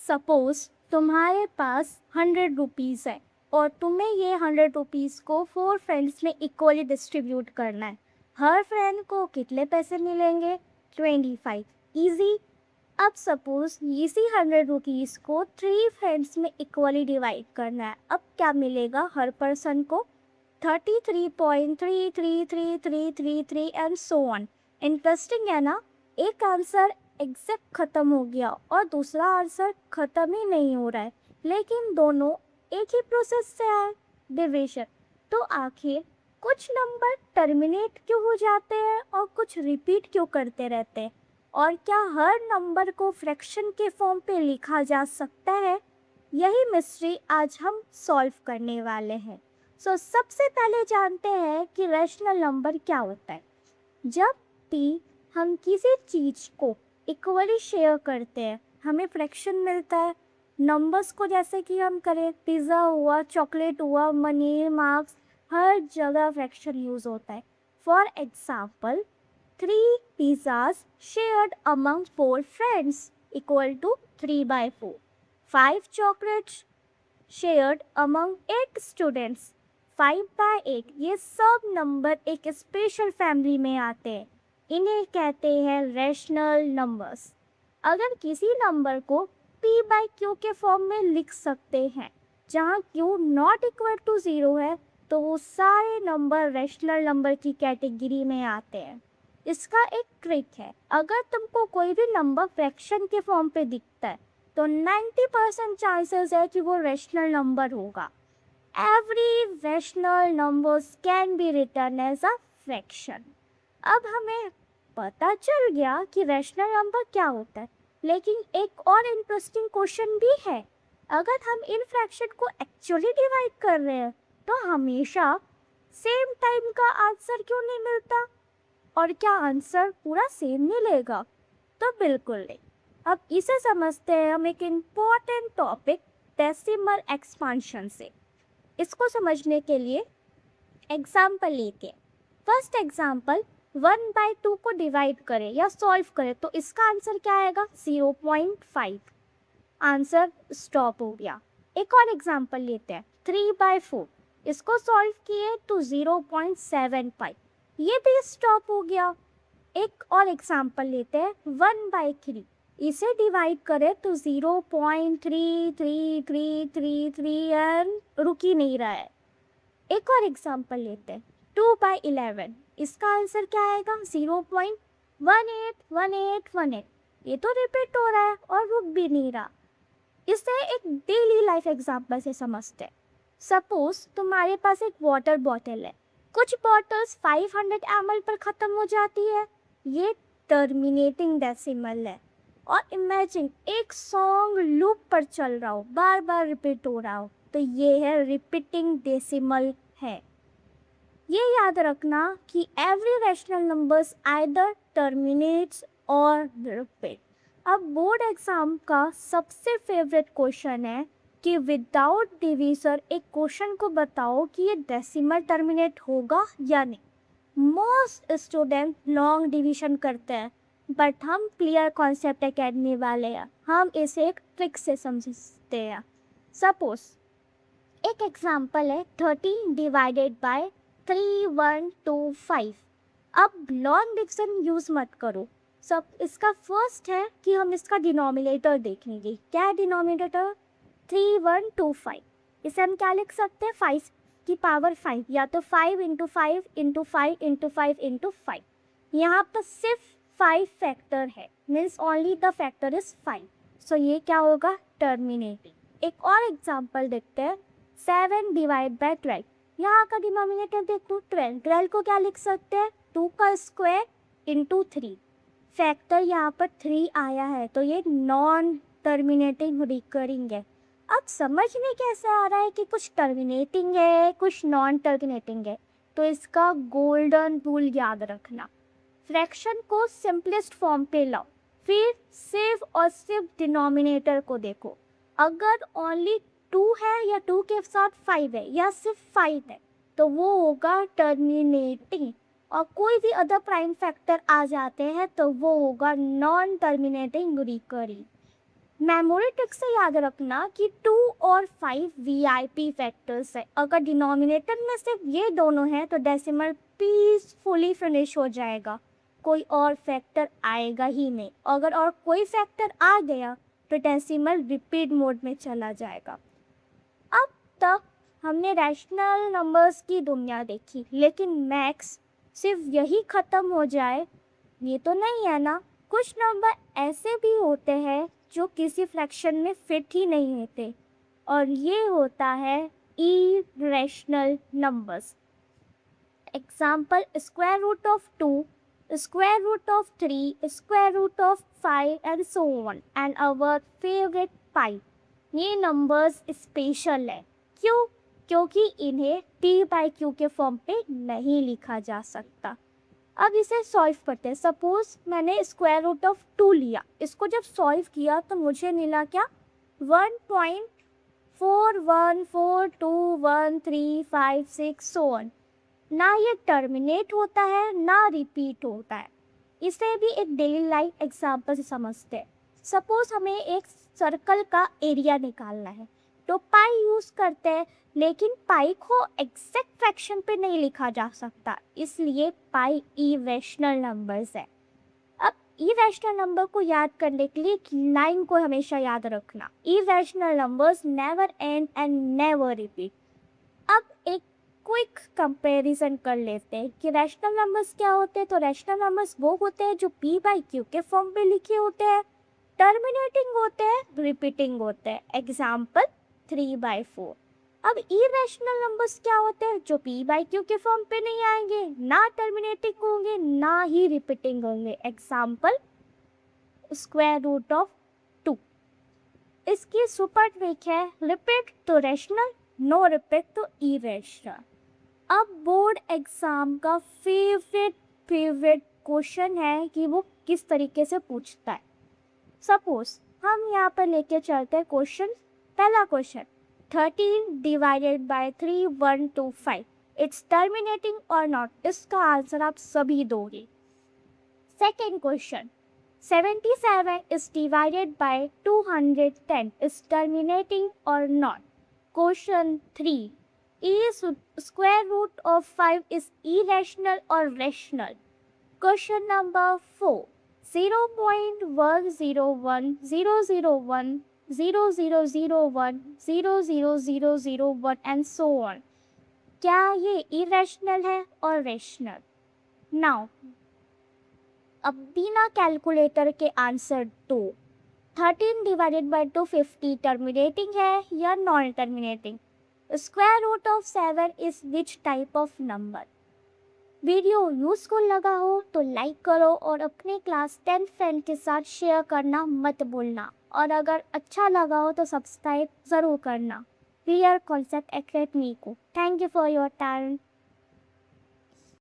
Suppose तुम्हारे पास 100 rupees है और तुम्हें ये 100 रुपीज़ को 4 फ्रेंड्स में इक्वली डिस्ट्रीब्यूट करना है। हर फ्रेंड को कितने पैसे मिलेंगे? 25। इजी। अब सपोज इसी 100 रुपीज़ को 3 फ्रेंड्स में इक्वली डिवाइड करना है। अब क्या मिलेगा हर पर्सन को? 33.333333 एंड सो ऑन। इंटरेस्टिंग है ना? एक आंसर एग्जैक्ट खत्म हो गया और दूसरा आंसर खत्म ही नहीं हो रहा है, लेकिन दोनों एक ही प्रोसेस से आए, डिवीजन। तो आखिर कुछ नंबर टर्मिनेट क्यों हो जाते हैं और कुछ रिपीट क्यों करते रहते हैं? और क्या हर नंबर को फ्रैक्शन के फॉर्म पे लिखा जा सकता है? यही मिस्ट्री आज हम सॉल्व करने वाले हैं। सबसे पहले जानते हैं कि रैशनल नंबर क्या होता है। जब भी हम किसी चीज़ को इक्वली शेयर करते हैं हमें फ्रैक्शन मिलता है। नंबर्स को जैसे कि हम करें, पिज़्ज़ा हुआ, चॉकलेट हुआ, मनी, मार्क्स, हर जगह फ्रैक्शन यूज़ होता है। For example 3 pizzas shared among 4 friends equal to 3/4. 5 chocolates shared among 8 students 5/8। ये सब नंबर एक स्पेशल फैमिली में आते हैं, इन्हें कहते हैं रैशनल नंबर्स। अगर किसी नंबर को p/q के फॉर्म में लिख सकते हैं जहाँ q नॉट इक्वल टू 0 है, तो वो सारे नंबर रैशनल नंबर की कैटेगरी में आते हैं। इसका एक ट्रिक है, अगर तुमको कोई भी नंबर फ्रैक्शन के फॉर्म पे दिखता है तो 90% चांसेस है कि वो रैशनल नंबर होगा। Every rational numbers can be written as a fraction. अब हमें पता चल गया कि रैशनल नंबर क्या होता है, लेकिन एक और इंटरेस्टिंग क्वेश्चन भी है। अगर हम इन फ्रैक्शन को एक्चुअली डिवाइड कर रहे हैं तो हमेशा सेम टाइम का आंसर क्यों नहीं मिलता? और क्या आंसर पूरा सेम मिलेगा? तो बिल्कुल नहीं। अब इसे समझते हैं हम एक इम्पॉर्टेंट टॉपिक डेसिमल एक्सपांशन से। इसको समझने के लिए एग्जाम्पल लेते हैं। फर्स्ट एग्जाम्पल 1/2 को डिवाइड करें या सॉल्व करें तो इसका आंसर क्या आएगा? 0.5। आंसर स्टॉप हो गया। एक और एग्जाम्पल लेते हैं 3/4। इसको सॉल्व किए तो 0.75। ये भी स्टॉप हो गया। एक और एग्जाम्पल लेते हैं 1/3। इसे डिवाइड करें तो 0.3333 एंड रुक ही नहीं रहा है। एक और एग्जाम्पल लेते हैं 2/11। इसका आंसर क्या आएगा? 0.181818। ये तो रिपीट हो रहा है और रुक भी नहीं रहा। इसे एक डेली लाइफ एग्जाम्पल से समझते हैं। सपोज तुम्हारे पास एक वाटर बॉटल है, कुछ बॉटल्स 500 ml पर ख़त्म हो जाती है, ये टर्मिनेटिंग डेसिमल है। और इमेजिन एक सॉन्ग लूप पर चल रहा हो, बार बार रिपीट हो रहा हो, तो ये है रिपीटिंग डेसिमल है। ये याद रखना कि every rational numbers either terminates और रिपीट। अब बोर्ड एग्जाम का सबसे फेवरेट क्वेश्चन है कि विदाउट डिवीजर एक क्वेश्चन को बताओ कि ये डेसिमल टर्मिनेट होगा या नहीं। मोस्ट स्टूडेंट लॉन्ग डिवीजन करते हैं, बट हम क्लियर कॉन्सेप्ट अकेडमी वाले हैं, हम इसे एक ट्रिक से समझते हैं। सपोज एक एग्जाम्पल है 30 डिवाइडेड बाय 3125। अब लॉन्ग डिवीजन यूज मत करो। सब इसका फर्स्ट है कि हम इसका डिनोमिनेटर देखेंगे। क्या है डिनोमिनेटर? 3125। इसे हम क्या लिख सकते हैं? 5 की पावर 5, या तो 5 इंटू 5 इंटू 5 इंटू 5 इंटू 5। यहाँ पर सिर्फ 5 फैक्टर है, means only the factor is 5। सो ये क्या होगा? टर्मिनेटिंग। एक और एग्जाम्पल देखते हैं 7 डिवाइड बाय 12। यहाँ का डिनोमिनेटर देखो 12। 12 को क्या लिख सकते हैं? 2 का स्क्वायर इंटू 3। फैक्टर यहाँ पर 3 आया है, तो ये नॉन टर्मिनेटिंग रिकरिंग है। अब समझ में कैसे आ रहा है कि कुछ टर्मिनेटिंग है कुछ नॉन टर्मिनेटिंग है? तो इसका गोल्डन रूल याद रखना। फ्रैक्शन को सिंपलेस्ट फॉर्म पे लाओ, फिर सिर्फ और सिर्फ डिनोमिनेटर को देखो। अगर ओनली 2 है या 2 के साथ 5 है या सिर्फ 5 है तो वो होगा टर्मिनेटिंग, और कोई भी अदर प्राइम फैक्टर आ जाते हैं तो वो होगा non terminating recurring. Memory trick से याद रखना कि 2 और 5 वीआईपी फैक्टर्स है। अगर डिनोमिनेटर में सिर्फ ये दोनों हैं तो डेसिमल पीसफुली फिनिश हो जाएगा, कोई और फैक्टर आएगा ही नहीं। अगर और कोई फैक्टर आ गया तो डेसिमल रिपीट मोड में चला जाएगा। अब तक हमने रैशनल नंबर्स की दुनिया देखी, लेकिन मैक्स सिर्फ यही ख़त्म हो जाए ये तो नहीं है ना। कुछ नंबर ऐसे भी होते हैं जो किसी फ्रैक्शन में फिट ही नहीं होते, और ये होता है irrational numbers. Example square root of 2, square root of 3, square root of 5 and so on, and our favourite pi. ये नंबर्स स्पेशल है। क्यों? क्योंकि इन्हें t/q के फॉर्म पे नहीं लिखा जा सकता। अब इसे सॉल्व करते हैं। सपोज मैंने स्क्वायर रूट ऑफ 2 लिया, इसको जब सॉल्व किया तो मुझे मिला क्या? 1.41421356 सो ऑन। ना ये टर्मिनेट होता है ना रिपीट होता है। इसे भी एक डेली लाइफ एग्जाम्पल से समझते हैं। सपोज हमें एक सर्कल का एरिया निकालना है तो पाई यूज़ करते हैं, लेकिन पाई को एग्जैक्ट फ्रैक्शन पे नहीं लिखा जा सकता, इसलिए पाई इरेशनल नंबर्स है। अब इरेशनल नंबर को याद करने के लिए एक लाइन को हमेशा याद रखना, irrational numbers never and and never repeat. अब एक क्विक कंपैरिजन कर लेते हैं कि रैशनल नंबर्स क्या होते हैं। तो रैशनल नंबर्स वो होते हैं जो p/q के फॉर्म पे लिखे होते हैं, टर्मिनेटिंग होते हैं, रिपीटिंग होते हैं। एग्जाम्पल 3/4। अब इरेशनल नंबर्स क्या होते हैं? जो p/q के फॉर्म पे नहीं आएंगे, ना टर्मिनेटिंग होंगे, ना ही रिपीटिंग होंगे। Example square root of 2। इसकी सुपर ट्रिक है रिपीट तो रैशनल, नो रिपीट तो इरेशनल। अब बोर्ड एग्जाम का फेवरेट क्वेश्चन है कि वो किस तरीके से पूछता है। सपोज हम यहाँ पर लेके चलते हैं क्वेश्चन। पहला question 13 divided by 3 1 2 5 it's terminating और नॉट। इसका आंसर आप सभी दोगे। Second question 77 is divided by 210 is terminating or not. Question 3. Is square root of 5 is irrational or rational? Question number 4. 0.101, 0.001, 0.00001 and so on. क्या ये irrational है और rational? Now, अब बिना कैलकुलेटर के आंसर दो। 13 डिवाइडेड बाई 250 टर्मिनेटिंग है या non terminating? Square root of 7 is which type of number? Video useful लगा हो तो लाइक करो और अपने क्लास 10 फ्रेंड के साथ शेयर करना मत भूलना, और अगर अच्छा लगा हो तो सब्सक्राइब ज़रूर करना। वी आर कॉन्सेप्ट एकेडमी को। Thank you for your time.